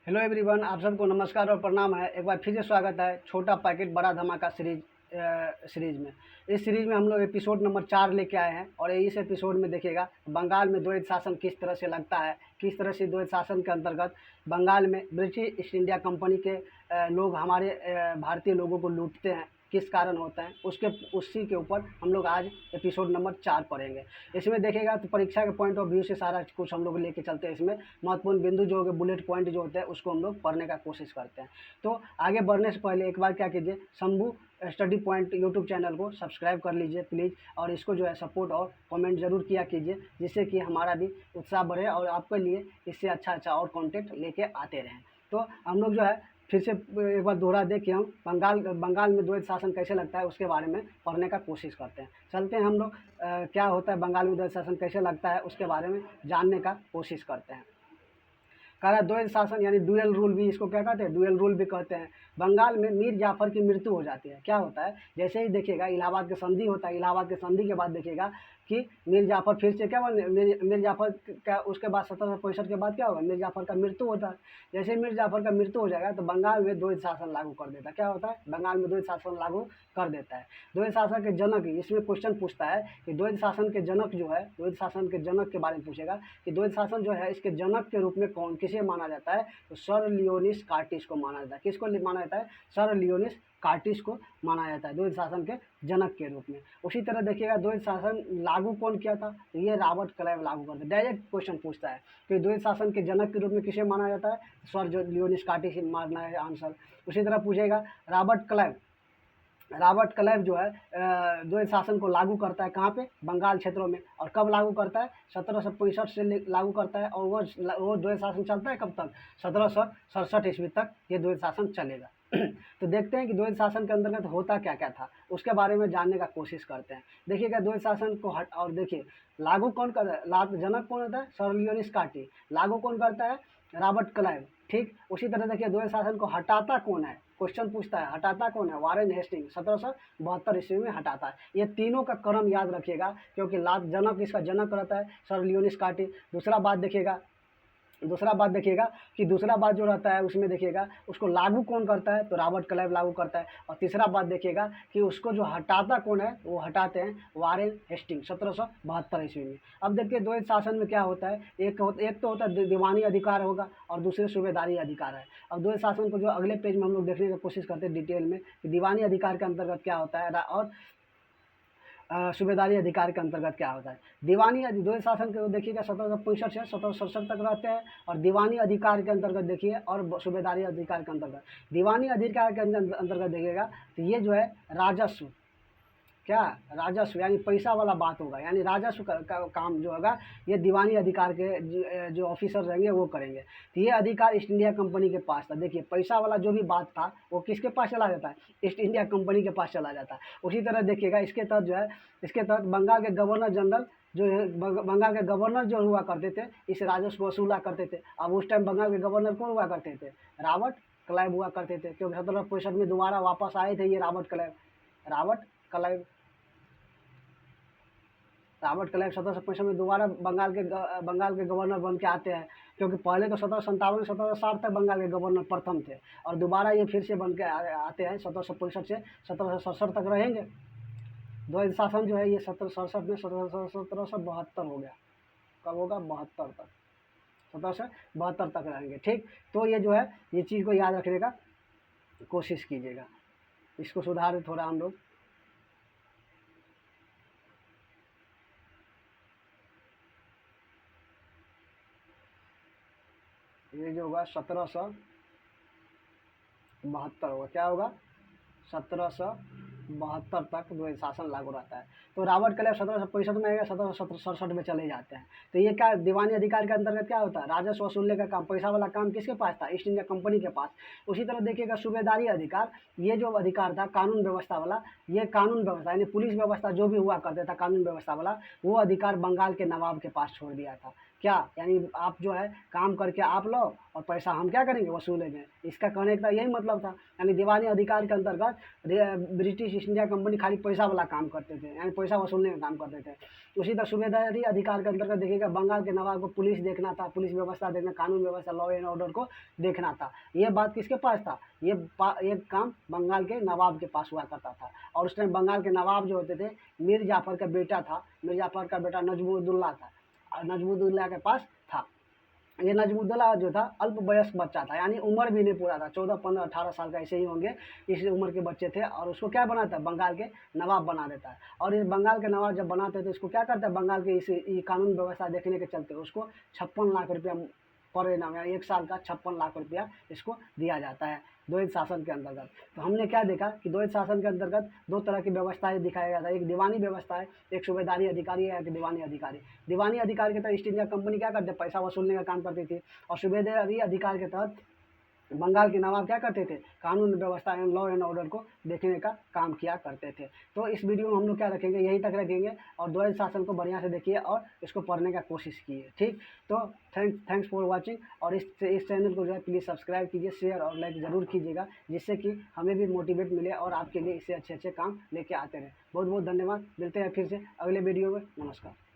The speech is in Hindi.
हेलो एवरीवन, आप सबको नमस्कार और प्रणाम है। एक बार फिर से स्वागत है छोटा पैकेट बड़ा धमाका सीरीज में। इस सीरीज में हम लोग एपिसोड नंबर 4 लेके आए हैं और इस एपिसोड में देखिएगा बंगाल में द्वैत शासन किस तरह से लगता है, किस तरह से द्वैत शासन के अंतर्गत बंगाल में ब्रिटिश ईस्ट इंडिया कंपनी के लोग हमारे भारतीय लोगों को लूटते हैं, किस कारण होता है, उसी के ऊपर हम लोग आज एपिसोड नंबर 4 पढ़ेंगे। इसमें देखिएगा तो परीक्षा के पॉइंट ऑफ व्यू से सारा कुछ हम लोग लेके चलते हैं। इसमें महत्वपूर्ण बिंदु जो होंगे, बुलेट पॉइंट जो होते हैं, उसको हम लोग पढ़ने का कोशिश करते हैं। तो आगे बढ़ने से पहले एक बार क्या कीजिए, Shambhu study point YouTube channel को सब्सक्राइब कर लीजिए प्लीज़, और इसको जो है सपोर्ट और कमेंट ज़रूर किया कीजिए, जिससे कि हमारा भी उत्साह बढ़े और आपके लिए इससे अच्छा और कंटेंट लेके आते रहें। तो हम लोग जो है फिर से एक बार दोहरा दें कि हम बंगाल में द्वैत शासन कैसे लगता है उसके बारे में पढ़ने का कोशिश करते हैं। चलते हैं हम लोग क्या होता है बंगाल में द्वैत शासन कैसे लगता है उसके बारे में जानने का कोशिश करते हैं। कह रहा है द्वैत शासन यानी डुअल रूल भी इसको क्या कहते हैं, डुअल रूल भी कहते हैं। बंगाल में मीर जाफर की मृत्यु हो जाती है। क्या होता है, जैसे ही देखिएगा इलाहाबाद के संधि होता है, इलाहाबाद के संधि के बाद देखिएगा कि मीर जाफर फिर से क्या बने, मीर जाफर का उसके बाद 1765 के बाद क्या होगा, मीर जाफर का मृत्यु होता है। जैसे मीर जाफर का मृत्यु हो जाएगा तो बंगाल में द्वैत शासन लागू कर देता है। क्या होता है, बंगाल में द्वैत शासन लागू कर देता है। द्वैत शासन के जनक, इसमें क्वेश्चन पूछता है कि द्वैत शासन के जनक जो है, द्वैत शासन के जनक के बारे में पूछेगा कि द्वैत शासन जो है इसके जनक के रूप में किसे माना जाता है, तो सर लियोनिस कार्टिस को माना जाता है। किसको माना जाता है, सर लियोनिस कार्टिस को माना जाता है द्वैत शासन के जनक के रूप में। उसी तरह देखिएगा द्वैत शासन लागू कौन किया था, तो ये रॉबर्ट क्लाइव लागू करते हैं। डायरेक्ट क्वेश्चन पूछता है कि द्वैत शासन के जनक के रूप में किसे माना जाता है, सर लियोनिस कार्टिस मानना है आंसर। उसी तरह पूछेगा रॉबर्ट क्लाइव जो है द्वैत शासन को लागू करता है कहाँ पे, बंगाल क्षेत्रों में। और कब लागू करता है, 1765 से लागू करता है। और वो द्वैत शासन चलता है कब तक, 1767 ईस्वी तक ये द्वैत शासन चलेगा। तो देखते हैं कि द्वैत शासन के अंतर्गत होता क्या क्या था, उसके बारे में जानने का कोशिश करते हैं। देखिएगा द्वैत शासन को और देखिए लागू कौन करता है, जनक कौन होता है, सर लियोनिस कार्टी। लागू कौन करता है, रॉबर्ट क्लाइव। ठीक, उसी तरह देखिए द्वैत शासन को हटाता कौन है, क्वेश्चन पूछता है हटाता कौन है, वारेन हेस्टिंग 1772 ईस्वी में हटाता है। ये तीनों का क्रम याद रखिएगा, क्योंकि जनक इसका जनक रहता है सर लियोनिस कार्टी। दूसरा बात देखिएगा कि दूसरा बात जो रहता है उसमें देखिएगा उसको लागू कौन करता है, तो रॉबर्ट क्लाइव लागू करता है। और तीसरा बात देखिएगा कि उसको जो हटाता कौन है, वो हटाते हैं वारेन हेस्टिंग 1772 ईस्वी में। अब देखिए द्वैत शासन में क्या होता है, एक तो होता है दीवानी अधिकार होगा और दूसरे सूबेदारी अधिकार है। अब द्वैत शासन को जो अगले पेज में हम लोग देखने की कोशिश करते हैं डिटेल में कि दीवानी अधिकार के अंतर्गत क्या होता है और सूबेदारी अधिकार के अंतर्गत क्या होता है। दीवानी द्वैत शासन के देखिएगा 1765 से 1767 तक रहते हैं, और दीवानी अधिकार के अंतर्गत देखिए और सूबेदारी अधिकार के अंतर्गत, दीवानी अधिकार के अंतर्गत देखिएगा तो ये जो है राजस्व, क्या राजस्व यानी पैसा वाला बात होगा, यानी राजस्व का काम जो होगा ये दीवानी अधिकार के जो ऑफिसर रहेंगे वो करेंगे। तो ये अधिकार ईस्ट इंडिया कंपनी के पास था। देखिए पैसा वाला जो भी बात था वो किसके पास चला जाता है, ईस्ट इंडिया कंपनी के पास चला जाता है। उसी तरह देखिएगा इसके तहत बंगाल के गवर्नर जनरल जो है, बंगाल के गवर्नर जो हुआ करते थे इस राजस्व वसूला करते थे। अब उस टाइम बंगाल के गवर्नर कौन हुआ करते थे, रॉबर्ट क्लाइव हुआ करते थे, क्योंकि 1765 में दोबारा वापस आए थे ये रॉबर्ट क्लाइव 1765 में दोबारा बंगाल के गवर्नर बन के आते हैं, क्योंकि पहले तो 1757 से 1760 तक बंगाल के गवर्नर प्रथम थे, और दोबारा ये फिर से बन के आते हैं 1765 से 1767 तक रहेंगे। द्वैत शासन जो है ये 1767 में 1772 हो गया, कब होगा, 72 तक, 1772 तक रहेंगे। ठीक, तो ये जो है ये चीज़ को याद रखने का कोशिश कीजिएगा, इसको सुधार थोड़ा हम लोग। ये जो होगा 1772 होगा, क्या होगा, 1772 तक द्वैत शासन लागू रहता है। तो रॉबर्ट क्लाइव 1765 में आएगा, 1767 में चले जाते हैं। तो ये क्या दीवानी अधिकार के अंतर्गत क्या होता है, राजस्व वसूलने का काम, पैसा वाला काम किसके पास था, ईस्ट इंडिया कंपनी के पास। उसी तरह देखिएगा सूबेदारी अधिकार, ये जो अधिकार था कानून व्यवस्था वाला, ये कानून व्यवस्था यानी पुलिस व्यवस्था जो भी हुआ करता था कानून व्यवस्था वाला, वो अधिकार बंगाल के नवाब के पास छोड़ दिया था। क्या यानी आप जो है काम करके आप लो और पैसा हम क्या करेंगे, वसूलेंगे। इसका कहने का यही मतलब था। यानी दीवानी अधिकार के अंतर्गत ब्रिटिश ईस्ट इंडिया कंपनी खाली पैसा वाला काम करते थे, यानी पैसा वसूलने का काम करते थे। उसी तरह सूबेदारी अधिकार के अंतर्गत देखिएगा, बंगाल के नवाब को पुलिस देखना था, पुलिस व्यवस्था देखना, कानून व्यवस्था, लॉ एंड ऑर्डर को देखना था। ये बात किसके पास था, ये काम बंगाल के नवाब के पास हुआ करता था। और उस टाइम बंगाल के नवाब जो होते थे, मीर जाफ़र का बेटा था, मीर जाफ़र का बेटा नजमुद्दौला था, और नजमुद्दौला के पास था। ये नजमुद्दौला जो था अल्प वयस्क बच्चा था, यानी उम्र भी नहीं पूरा था, 14, 15, 18 साल का ऐसे ही होंगे, इस उम्र के बच्चे थे। और उसको क्या बनाता है, बंगाल के नवाब बना देता है। और इस बंगाल के नवाब जब बनाते थे, इसको क्या करता है, बंगाल के इस कानून व्यवस्था देखने के चलते उसको 56 लाख रुपया पर एनम, यानी 1 साल का 56 लाख रुपया इसको दिया जाता है द्वैत शासन के अंतर्गत। तो हमने क्या देखा कि द्वैत शासन के अंतर्गत दो तरह की व्यवस्थाएं दिखाया गया था, एक दीवानी व्यवस्था है, एक सूबेदारी अधिकारी है, एक दीवानी अधिकारी। दीवानी अधिकारी के तहत ईस्ट इंडिया कंपनी क्या करते, पैसा वसूलने का काम करती थी। और सूबेदारी अधिकार के तहत बंगाल के नवाब क्या करते थे, कानून व्यवस्था एवं लॉ एंड ऑर्डर को देखने का काम किया करते थे। तो इस वीडियो में हम लोग क्या रखेंगे, यहीं तक रखेंगे, और द्वैत शासन को बढ़िया से देखिए और इसको पढ़ने का कोशिश कीजिए। ठीक, तो थैंक्स फॉर वाचिंग। और इस चैनल को जो है प्लीज़ सब्सक्राइब कीजिए, शेयर और लाइक ज़रूर कीजिएगा, जिससे कि हमें भी मोटिवेट मिले और आपके लिए इससे अच्छे अच्छे काम लेके आते रहें। बहुत बहुत धन्यवाद, मिलते हैं फिर से अगले वीडियो में। नमस्कार।